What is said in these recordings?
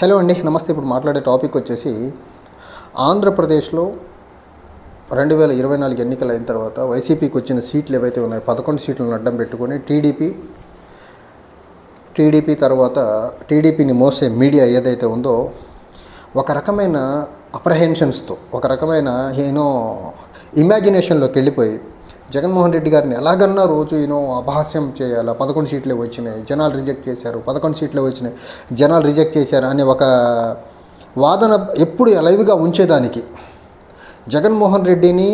Hello అండి, నమస్తే. ఇప్పుడు మాట్లాడే టాపిక్ వచ్చేసి ఆంధ్రప్రదేశ్లో 2024 ఎన్నికలు అయిన తర్వాత వైసీపీకి వచ్చిన సీట్లు ఏవైతే ఉన్నాయో 11 సీట్లను అడ్డం పెట్టుకొని టీడీపీ తర్వాత టీడీపీని మోసే మీడియా ఏదైతే ఉందో ఒక రకమైన అప్రహెన్షన్స్తో, ఒక రకమైన ఇమాజినేషన్లోకి వెళ్ళిపోయి జగన్మోహన్ రెడ్డి గారిని ఎలాగన్నా రోజు అపహాస్యం చేయాలా, 11 సీట్లే వచ్చినాయి, జనాలు రిజెక్ట్ చేశారు, 11 సీట్లే వచ్చినాయి, జనాలు రిజెక్ట్ చేశారు అనే ఒక వాదన ఎప్పుడు లైవ్గా ఉంచేదానికి జగన్మోహన్ రెడ్డిని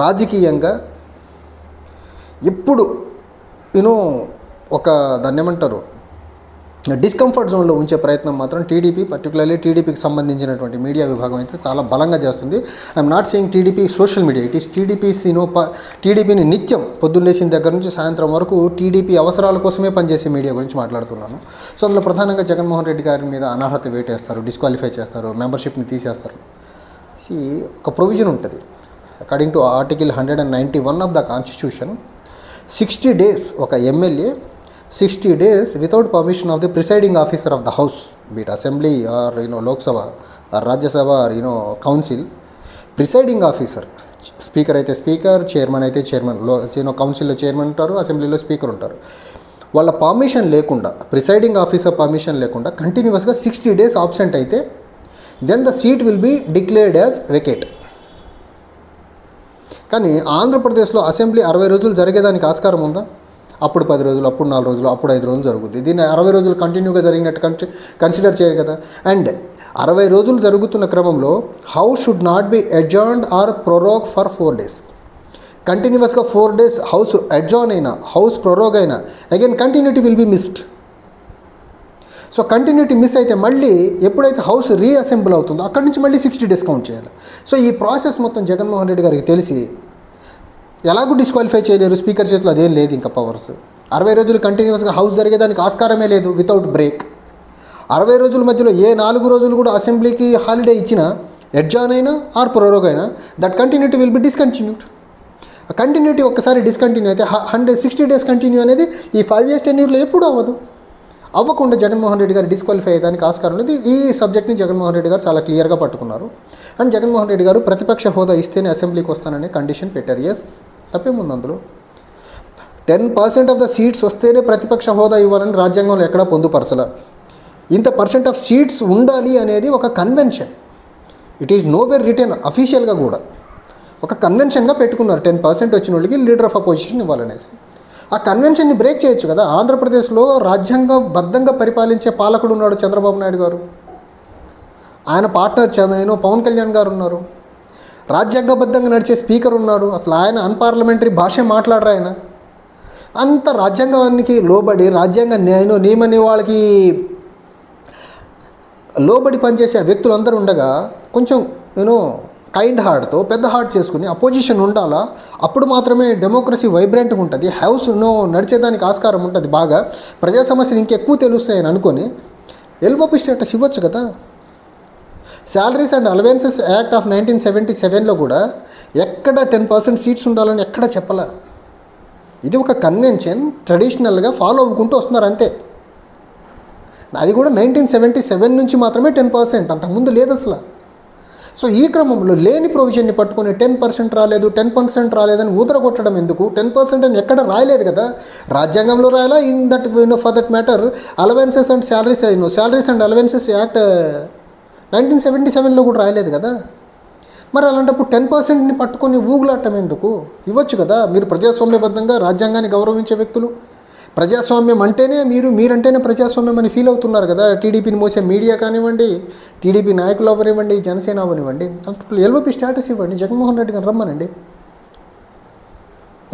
రాజకీయంగా ఎప్పుడు ఒక దాన్ని ఏమంటారు డిస్కంఫర్ట్ జోన్లో ఉంచే ప్రయత్నం మాత్రం టీడీపీ, పర్టికులర్లీ టీడీపీకి సంబంధించినటువంటి మీడియా విభాగం అయితే చాలా బలంగా చేస్తుంది. I'm not saying TDP social media, it is టీడీపీని నిత్యం పొద్దున్నేసిన దగ్గర నుంచి సాయంత్రం వరకు టీడీపీ అవసరాల కోసమే పనిచేసే మీడియా గురించి మాట్లాడుతున్నాను. సో అందులో ప్రధానంగా జగన్మోహన్ రెడ్డి గారి మీద అనర్హత వేటేస్తారు, డిస్క్వాలిఫై చేస్తారు, మెంబర్షిప్ని తీసేస్తారు. ఒక ప్రొవిజన్ ఉంటుంది according to article 191 of the constitution. 60 days ఒక MLA 60 days without permission of the presiding officer of the house, be it assembly or Lok Sabha or Rajya Sabha or council, presiding officer, speaker అయితే స్పీకర్, చైర్మన్ అయితే chairman, కౌన్సిల్లో chairman ఉంటారు, అసెంబ్లీలో speaker ఉంటారు. వాళ్ళ permission లేకుండా, presiding officer permission లేకుండా కంటిన్యూస్గా 60 days ఆబ్సెంట్ అయితే then the seat will be declared as vacate. కానీ ఆంధ్రప్రదేశ్లో అసెంబ్లీ 60 రోజులు జరిగేదానికి ఆస్కారం ఉందా? అప్పుడు 10 రోజులు, అప్పుడు 4 రోజులు, అప్పుడు 5 రోజులు జరుగుతుంది. దీన్ని 60 రోజులు కంటిన్యూగా జరిగినట్టు కన్సిడర్ చేయరు కదా. అండ్ 60 రోజులు జరుగుతున్న క్రమంలో house should not be adjourned or prorogue for 4 days. కంటిన్యూస్గా 4 days హౌస్ అడ్జర్న్ అయినా, హౌస్ ప్రొరోగ్ అయినా again continuity will be missed. So continuity miss అయితే మళ్ళీ ఎప్పుడైతే హౌస్ రీఅసెంబుల్ అవుతుందో అక్కడి నుంచి మళ్ళీ 60 days కౌంట్ చేయాలి. సో ఈ ప్రాసెస్ మొత్తం జగన్మోహన్ రెడ్డి గారికి తెలిసి ఎలాగూ డిస్క్వాలిఫై చేయలేరు, స్పీకర్ చేతిలో అదేం లేదు ఇంకా పవర్స్. 60 రోజులు కంటిన్యూస్గా హౌస్ జరిగేదానికి ఆస్కారమే లేదు వితౌట్ బ్రేక్. 60 రోజుల మధ్యలో ఏ 4 రోజులు కూడా అసెంబ్లీకి హాలిడే ఇచ్చినా, అడ్జర్న్ అయినా ఆర్ ప్రొరోగ్ అయినా, that continuity will B discontinued. ఆ కంటిన్యూటీ ఒక్కసారి డిస్కంటిన్యూ అయితే 160 days కంటిన్యూ అనేది ఈ 5 years టెన్యూర్లో ఎప్పుడూ అవ్వదు. అవ్వకుండా జగన్మోహన్ రెడ్డి గారు డిస్క్వాలిఫై అయ్యేదానికి ఆస్కారం లేదు. ఈ సబ్జెక్ట్ని జగన్మోహన్ రెడ్డి గారు చాలా క్లియర్గా పట్టుకున్నారు. అండ్ జగన్మోహన్ రెడ్డి గారు ప్రతిపక్ష హోదా ఇస్తేనే అసెంబ్లీకి వస్తాననే కండిషన్ పెట్టారు. ఎస్, తప్పేముంది అందులో? 10% ఆఫ్ ద సీట్స్ వస్తేనే ప్రతిపక్ష హోదా ఇవ్వాలని రాజ్యాంగంలో ఎక్కడా పొందుపరచల. ఇంత % ఆఫ్ సీట్స్ ఉండాలి అనేది ఒక convention. It is nowhere return అఫీషియల్గా కూడా ఒక కన్వెన్షన్గా పెట్టుకున్నారు. 10% వచ్చిన వాళ్ళకి లీడర్ ఆఫ్ అపోజిషన్ ఇవ్వాలనేసి. ఆ కన్వెన్షన్ని బ్రేక్ చేయొచ్చు కదా. ఆంధ్రప్రదేశ్లో రాజ్యాంగబద్ధంగా పరిపాలించే పాలకుడు ఉన్నాడు చంద్రబాబు నాయుడు గారు, ఆయన పార్ట్నర్ పవన్ కళ్యాణ్ గారు ఉన్నారు, రాజ్యాంగబద్ధంగా నడిచే స్పీకర్ ఉన్నారు. అసలు ఆయన అన్పార్లమెంటరీ భాషే మాట్లాడరు. ఆయన అంత రాజ్యాంగానికి లోబడి, రాజ్యాంగ నియమ వాళ్ళకి లోబడి పనిచేసే వ్యక్తులందరూ ఉండగా కొంచెం కైండ్ హార్ట్తో పెద్ద హార్ట్ చేసుకుని అపోజిషన్ ఉండాలా, అప్పుడు మాత్రమే డెమోక్రసీ వైబ్రెంట్గా ఉంటుంది, హౌస్ నడిచేదానికి ఆస్కారం ఉంటుంది, బాగా ప్రజా సమస్యలు ఇంకెక్కువ తెలుస్తాయని అనుకొని ఎల్ఓపి స్టేటస్ ఇవ్వచ్చు కదా. Salaries and allowances act of 1977లో కూడా ఎక్కడ 10% సీట్స్ ఉండాలని ఎక్కడ చెప్పాల. ఇది ఒక కన్వెన్షన్, ట్రెడిషనల్గా ఫాలో అవ్వుకుంటూ వస్తున్నారు అంతే. అది కూడా 1977 నుంచి మాత్రమే 10%, అంతకుముందు లేదు అసలు. సో ఈ క్రమంలో లేని ప్రొవిజన్ని పట్టుకొని 10% రాలేదు, 10% రాలేదని ఊదరగొట్టడం ఎందుకు? 10% అని ఎక్కడ రాయలేదు కదా. రాజ్యాంగంలో రాయాలా, in that for that matter allowances and salaries and allowances act 1977లో కూడా రాయలేదు కదా. మరి అలాంటప్పుడు 10%ని పట్టుకొని ఊగులాటం ఎందుకు? ఇవ్వచ్చు కదా. మీరు ప్రజాస్వామ్యబద్ధంగా రాజ్యాంగాన్ని గౌరవించే వ్యక్తులు, ప్రజాస్వామ్యం అంటేనే మీరంటేనే ప్రజాస్వామ్యం అని ఫీల్ అవుతున్నారు కదా. టీడీపీని మోసే మీడియా కానివ్వండి, టీడీపీ నాయకులు అవనివ్వండి, జనసేన అవనివ్వండి, అసలు ఎల్ఓపి స్టేటస్ ఇవ్వండి. జగన్మోహన్ రెడ్డి గారు రమ్మనండి,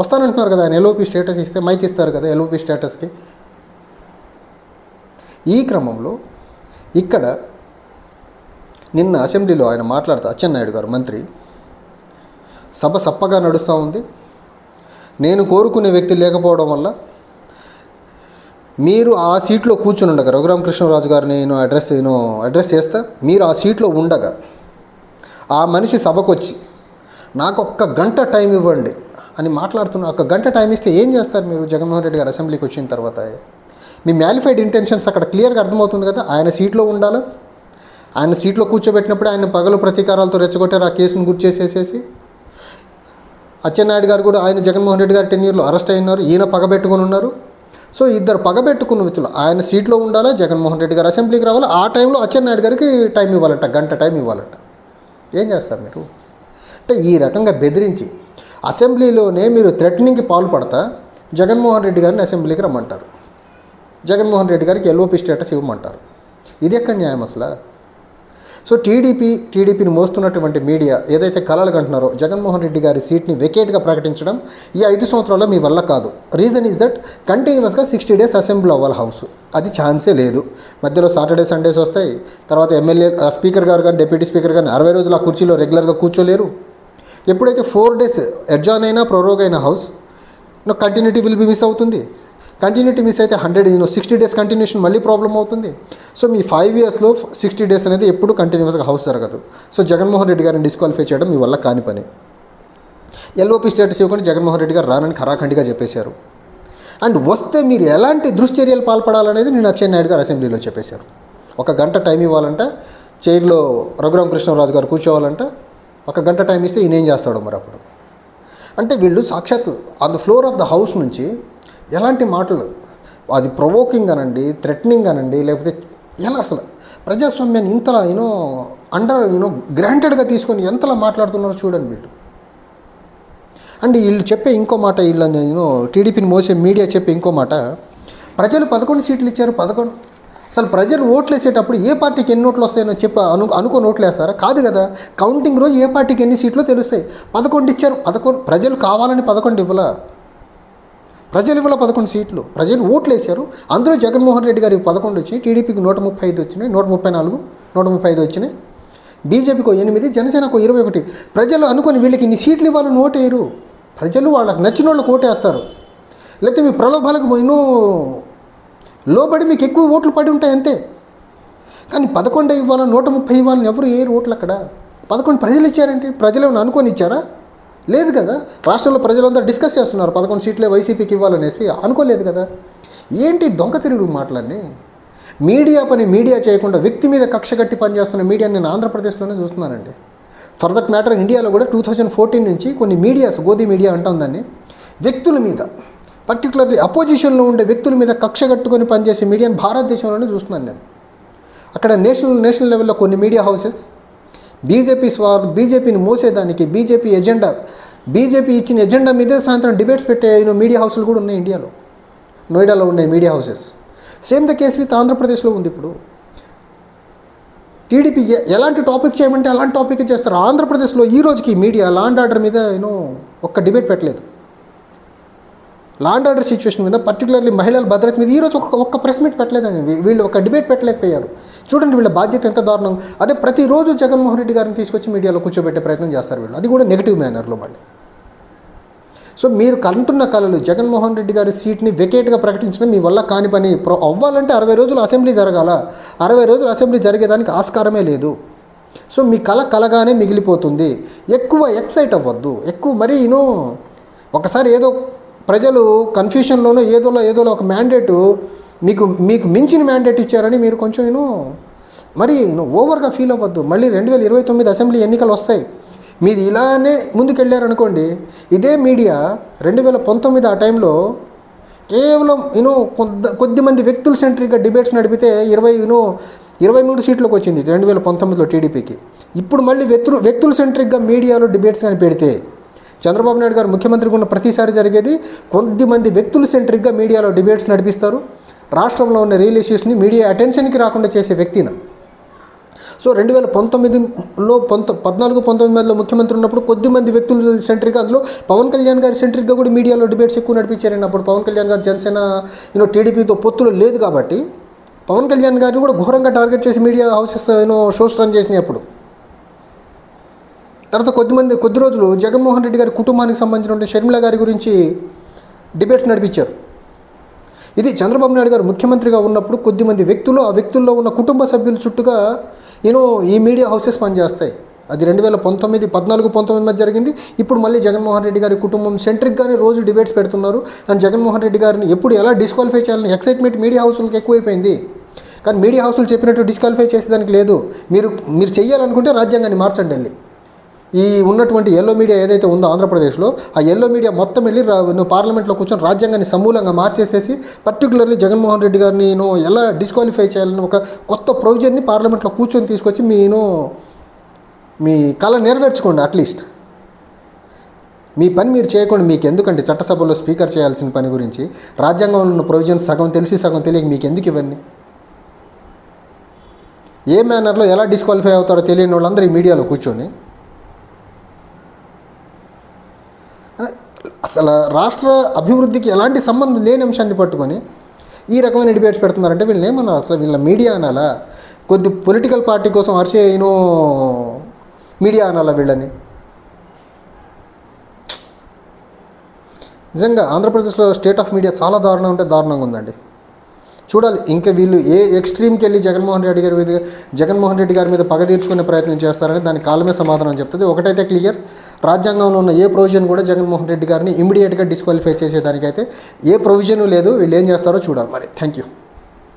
వస్తానంటున్నారు కదా ఆయన. ఎల్ఓపి స్టేటస్ ఇస్తే మైక్ ఇస్తారు కదా ఎల్ఓపి స్టేటస్కి. ఈ క్రమంలో ఇక్కడ నిన్న అసెంబ్లీలో ఆయన మాట్లాడుతూ, అచ్చెన్నాయుడు గారు మంత్రి, సభ సప్పగా నడుస్తూ ఉంది, నేను కోరుకునే వ్యక్తి లేకపోవడం వల్ల మీరు ఆ సీట్లో కూర్చుని ఉండగా, రఘురామకృష్ణరాజు గారిని నేను అడ్రస్ చేస్తా, మీరు ఆ సీట్లో ఉండగా ఆ మనిషి సభకు వచ్చి నాకు 1 గంట టైం ఇవ్వండి అని మాట్లాడుతున్నా. 1 గంట టైం ఇస్తే ఏం చేస్తారు మీరు? జగన్మోహన్ రెడ్డి గారు అసెంబ్లీకి వచ్చిన తర్వాత మీ మ్యాలిఫైడ్ ఇంటెన్షన్స్ అక్కడ క్లియర్గా అర్థమవుతుంది కదా. ఆయన సీట్లో ఉండాలా, ఆయన సీట్లో కూర్చోబెట్టినప్పుడు ఆయన పగలు ప్రతీకారాలతో రెచ్చగొట్టారు, ఆ కేసును గుర్తు చేసేసేసి. అచ్చెన్నాయుడు గారు కూడా ఆయన జగన్మోహన్ రెడ్డి గారు 10 years అరెస్ట్ అయినారు, ఈయన పగబెట్టుకుని ఉన్నారు. సో ఇద్దరు పగబెట్టుకున్న వ్యక్తులు, ఆయన సీట్లో ఉండాలా, జగన్మోహన్ రెడ్డి గారు అసెంబ్లీకి రావాలా. ఆ టైంలో అచ్చెన్నాయుడు గారికి టైం ఇవ్వాలంట, గంట టైం ఇవ్వాలంట. ఏం చేస్తారు మీరు అంటే ఈ రకంగా బెదిరించి అసెంబ్లీలోనే మీరు థ్రెటనింగ్కి పాల్పడతా జగన్మోహన్ రెడ్డి గారిని అసెంబ్లీకి రమ్మంటారు, జగన్మోహన్ రెడ్డి గారికి ఎల్ఓపి స్టేటస్ ఇవ్వమంటారు. ఇది ఎక్కడ న్యాయం అసలు? సో టీడీపీని మోస్తున్నటువంటి మీడియా ఏదైతే కలలు కంటున్నారో జగన్మోహన్ రెడ్డి గారి సీట్ని వెకేట్గా ప్రకటించడం ఈ 5 సంవత్సరాల్లో మీ వల్ల కాదు. రీజన్ ఈజ్ దట్ కంటిన్యూస్గా 60 days అసెంబ్లీ అవ్వాలి హౌస్, అది ఛాన్సే లేదు. మధ్యలో సాటర్డే సండేస్ వస్తాయి. తర్వాత ఎమ్మెల్యే స్పీకర్ గారు కానీ డిప్యూటీ స్పీకర్ కానీ 60 రోజులు ఆ కుర్చీలో రెగ్యులర్గా కూర్చోలేరు. ఎప్పుడైతే 4 days అడ్జార్న్ అయినా ప్రోరోగ్ అయిన house continuity will B miss అవుతుంది. కంటిన్యూటీ మిస్ అయితే 60 days కంటిన్యూషన్ మళ్ళీ ప్రాబ్లం అవుతుంది. సో మీ 5 yearsలో 60 days అనేది ఎప్పుడు కంటిన్యూస్గా హౌస్ జరగదు. సో జగన్మోహన్ రెడ్డి గారిని డిస్క్వాలిఫై చేయడం మీ వల్ల కాని పని. ఎల్ఓపి స్టేటస్ ఇవ్వకుండా జగన్మోహన్ రెడ్డి గారు రానని ఖరాఖండిగా చెప్పేశారు. అండ్ వస్తే మీరు ఎలాంటి దుశ్చర్యలు పాల్పడాలనేది నేను అచ్చెన్నాయుడు గారు అసెంబ్లీలో చెప్పేశారు. 1 గంట టైం ఇవ్వాలంట, చైర్లో రఘురామకృష్ణరాజు గారు కూర్చోవాలంట. 1 గంట టైం ఇస్తే ఈయన ఏం చేస్తాడు మరి అప్పుడు? అంటే వీళ్ళు సాక్షాత్ on the floor of the house నుంచి ఎలాంటి మాటలు, అది ప్రొవోకింగ్ అనండి, థ్రెటనింగ్ అనండి, లేకపోతే ఎలా అసలు ప్రజాస్వామ్యాన్ని ఇంతలా గ్రాంటెడ్గా తీసుకొని ఎంతలా మాట్లాడుతున్నారో చూడండి వీళ్ళు. అండ్ వీళ్ళు చెప్పే ఇంకో మాట, వీళ్ళని టీడీపీని మోసే మీడియా చెప్పే ఇంకో మాట, ప్రజలు 11 సీట్లు ఇచ్చారు. 11 అసలు ప్రజలు ఓట్లు వేసేటప్పుడు ఏ పార్టీకి ఎన్ని ఓట్లు వస్తాయని చెప్పి అనుకోని ఓట్లు వేస్తారా? కాదు కదా. కౌంటింగ్ రోజు ఏ పార్టీకి ఎన్ని సీట్లు తెలుస్తాయి. 11 ఇచ్చారు. 11 ప్రజలు కావాలని 11 ఇవ్వాల, ప్రజలు ఇవ్వాల 11 సీట్లు. ప్రజలు ఓట్లు వేశారు. అందులో జగన్మోహన్ రెడ్డి గారికి 11 వచ్చి, టీడీపీకి 135 వచ్చినాయి, 134, 135 వచ్చినాయి, బీజేపీకి 8, జనసేనకు 21. ప్రజలు అనుకొని వీళ్ళకి ఇన్ని సీట్లు ఇవ్వాలని ఓటేయరు. ప్రజలు వాళ్ళకి నచ్చిన వాళ్ళకి ఓటేస్తారు. లేకపోతే మీ ప్రలోభాలకు లోబడి మీకు ఎక్కువ ఓట్లు పడి ఉంటాయి అంతే. కానీ 11 ఇవ్వాలని, 130 ఇవ్వాలని ఎవరు ఏరు ఓట్లు అక్కడ. 11 ప్రజలు ఇచ్చారంటే ప్రజలు ఏమైనా అనుకొని ఇచ్చారా? లేదు కదా. రాష్ట్రంలో ప్రజలందరూ డిస్కస్ చేస్తున్నారు 11 సీట్లే వైసీపీకి ఇవ్వాలనేసి, అనుకోలేదు కదా. ఏంటి దొంగ తిరుగుడు మాటలన్నీ? మీడియా పని మీడియా చేయకుండా వ్యక్తి మీద కక్ష కట్టి పనిచేస్తున్న మీడియాని నేను ఆంధ్రప్రదేశ్లోనే చూస్తున్నానండి. ఫర్ దట్ మ్యాటర్ ఇండియాలో కూడా 2014 నుంచి కొన్ని మీడియాస్, గోధి మీడియా అంటాం దాన్ని, వ్యక్తుల మీద, పర్టికులర్లీ అపోజిషన్లో ఉండే వ్యక్తుల మీద కక్ష కట్టుకొని పనిచేసే మీడియాని భారతదేశంలోనే చూస్తున్నాను నేను. అక్కడ నేషనల్ లెవెల్లో కొన్ని మీడియా హౌసెస్ బీజేపీని మోసేదానికి, బీజేపీ ఇచ్చిన ఎజెండా మీదే సాయంత్రం డిబేట్స్ పెట్టే మీడియా హౌస్లు కూడా ఉన్నాయి ఇండియాలో. నోయిడాలో ఉండే media houses. Same the case with ఆంధ్రప్రదేశ్లో ఉంది. ఇప్పుడు టీడీపీ ఎలాంటి టాపిక్ చేయమంటే అలాంటి టాపిక్ చేస్తారు. ఆంధ్రప్రదేశ్లో ఈ రోజుకి మీడియా లా అండ్ ఆర్డర్ మీద ఒక్క డిబేట్ పెట్టలేదు. లా అండ్ ఆర్డర్ సిచ్యువేషన్ మీద, పర్టికులర్లీ మహిళల భద్రత మీద ఈరోజు ఒక్క ప్రెస్ మీట్ పెట్టలేదండి. వీళ్ళు ఒక డిబేట్ పెట్టలేకపోయారు. చూడండి వీళ్ళ బాధ్యత ఎంత దారుణం. అదే ప్రతిరోజు జగన్మోహన్ రెడ్డి గారిని తీసుకొచ్చి మీడియాలో కూర్చోబెట్టే ప్రయత్నం చేస్తారు వీళ్ళు, అది కూడా నెగిటివ్ మేనర్లో మళ్ళీ. సో మీరు కంటున్న కళలు జగన్మోహన్ రెడ్డి గారి సీట్ని వెకేట్గా ప్రకటించడం మీ వల్ల కాని పని. అవ్వాలంటే 60 రోజులు అసెంబ్లీ జరగాల. 60 రోజులు అసెంబ్లీ జరిగేదానికి ఆస్కారమే లేదు. సో మీ కలగానే మిగిలిపోతుంది. ఎక్కువ ఎక్సైట్ అవ్వద్దు. ఎక్కువ మరీ ఒకసారి ఏదో ప్రజలు కన్ఫ్యూషన్లోనో ఏదోలో ఒక మ్యాండేటు మీకు మించిన మ్యాండేట్ ఇచ్చారని మీరు కొంచెం మరి ఓవర్గా ఫీల్ అవ్వద్దు. మళ్ళీ 2029 అసెంబ్లీ ఎన్నికలు వస్తాయి. మీరు ఇలానే ముందుకెళ్ళారనుకోండి, ఇదే మీడియా 2019 ఆ టైంలో కేవలం కొద్దిమంది వ్యక్తుల సెంట్రిక్గా డిబేట్స్ నడిపితే 23 సీట్లకు వచ్చింది 2019లో టీడీపీకి. ఇప్పుడు మళ్ళీ వ్యక్తుల సెంట్రిక్గా మీడియాలో డిబేట్స్ కానీ పెడితే, చంద్రబాబు నాయుడు గారు ముఖ్యమంత్రిగా ఉన్న ప్రతిసారి జరిగేది కొద్దిమంది వ్యక్తుల సెంట్రిక్గా మీడియాలో డిబేట్స్ నడిపిస్తారు. రాష్ట్రంలో ఉన్న రియల్ ఇష్యూస్ని మీడియా అటెన్షన్కి రాకుండా చేసే వ్యక్తిన. సో 2019లో 14-19 ముఖ్యమంత్రి ఉన్నప్పుడు కొద్దిమంది వ్యక్తులు సెంట్రిక్గా, అందులో పవన్ కళ్యాణ్ గారి సెంట్రిక్గా కూడా మీడియాలో డిబేట్స్ ఎక్కువ నడిపించారండి. అప్పుడు పవన్ కళ్యాణ్ గారు జనసేన టీడీపీతో పొత్తులు లేదు కాబట్టి పవన్ కళ్యాణ్ గారిని కూడా ఘోరంగా టార్గెట్ చేసి మీడియా హౌసెస్ షోస్ రన్ చేసినాయి అప్పుడు. తర్వాత కొద్ది రోజులు జగన్మోహన్ రెడ్డి గారి కుటుంబానికి సంబంధించిన షర్మిల గారి గురించి డిబేట్స్ నడిపించారు. ఇది చంద్రబాబు నాయుడు గారు ముఖ్యమంత్రిగా ఉన్నప్పుడు కొద్దిమంది వ్యక్తులు, ఆ వ్యక్తుల్లో ఉన్న కుటుంబ సభ్యుల చుట్టూగా ఈ మీడియా హౌసెస్ పనిచేస్తాయి. అది 2019, 14-19 మధ్య జరిగింది. ఇప్పుడు మళ్ళీ జగన్మోహన్ రెడ్డి గారి కుటుంబం సెంట్రిక్గానే రోజు డిబేట్స్ పెడుతున్నారు. అండ్ జగన్మోహన్ రెడ్డి గారిని ఎప్పుడు ఎలా డిస్క్వాలిఫై చేయాలని ఎక్సైట్మెంట్ మీడియా హౌస్లకు ఎక్కువైపోయింది. కానీ మీడియా హౌస్లు చెప్పినట్టు డిస్క్వాలిఫై చేసేదానికి లేదు. మీరు చేయాలనుకుంటే రాజ్యాంగాన్ని మార్చండి వెళ్ళి. ఈ ఉన్నటువంటి ఎల్లో మీడియా ఏదైతే ఉందో ఆంధ్రప్రదేశ్లో, ఆ ఎల్లో మీడియా మొత్తం వెళ్ళి నువ్వు పార్లమెంట్లో కూర్చొని రాజ్యాంగాన్ని సమూలంగా మార్చేసేసి పర్టికులర్లీ జగన్మోహన్ రెడ్డి గారిని ఎలా డిస్క్వాలిఫై చేయాలని ఒక కొత్త ప్రొవిజన్ని పార్లమెంట్లో కూర్చొని తీసుకొచ్చి మీ కళ నెరవేర్చుకోండి. అట్లీస్ట్ మీ పని మీరు చేయకుండా మీకు ఎందుకంటే చట్టసభలో స్పీకర్ చేయాల్సిన పని గురించి రాజ్యాంగంలో ఉన్న ప్రొవిజన్స్ సగం తెలిసి సగం తెలియక మీకు ఎందుకు ఇవన్నీ? ఏ మేనర్లో ఎలా డిస్క్వాలిఫై అవుతారో తెలియని వాళ్ళందరూ ఈ మీడియాలో కూర్చొని అసలు రాష్ట్ర అభివృద్ధికి ఎలాంటి సంబంధం లేని అంశాన్ని పట్టుకొని ఈ రకమైన డిబేట్స్ పెడుతున్నారంటే వీళ్ళని ఏమన్నా అసలు వీళ్ళ మీడియా అనాలా? కొద్ది పొలిటికల్ పార్టీ కోసం అరిచే మీడియా అనాలా వీళ్ళని? నిజంగా ఆంధ్రప్రదేశ్లో స్టేట్ ఆఫ్ మీడియా చాలా దారుణంగా ఉందండి. చూడాలి ఇంకా వీళ్ళు ఏ ఎక్స్ట్రీమ్కి వెళ్ళి జగన్మోహన్ రెడ్డి గారి మీద పగ తీర్చుకునే ప్రయత్నం చేస్తారని దానికి కాలమే సమాధానం చెప్తుంది. ఒకటైతే క్లియర్, రాజ్యాంగంలో ఉన్న ఏ ప్రొవిజన్ కూడా జగన్మోహన్ రెడ్డి గారిని ఇమీడియట్గా డిస్క్వాలిఫై చేసేదానికైతే ఏ ప్రొవిజను లేదు. వీళ్ళు ఏం చేస్తారో చూడాలి మరి. Thank you.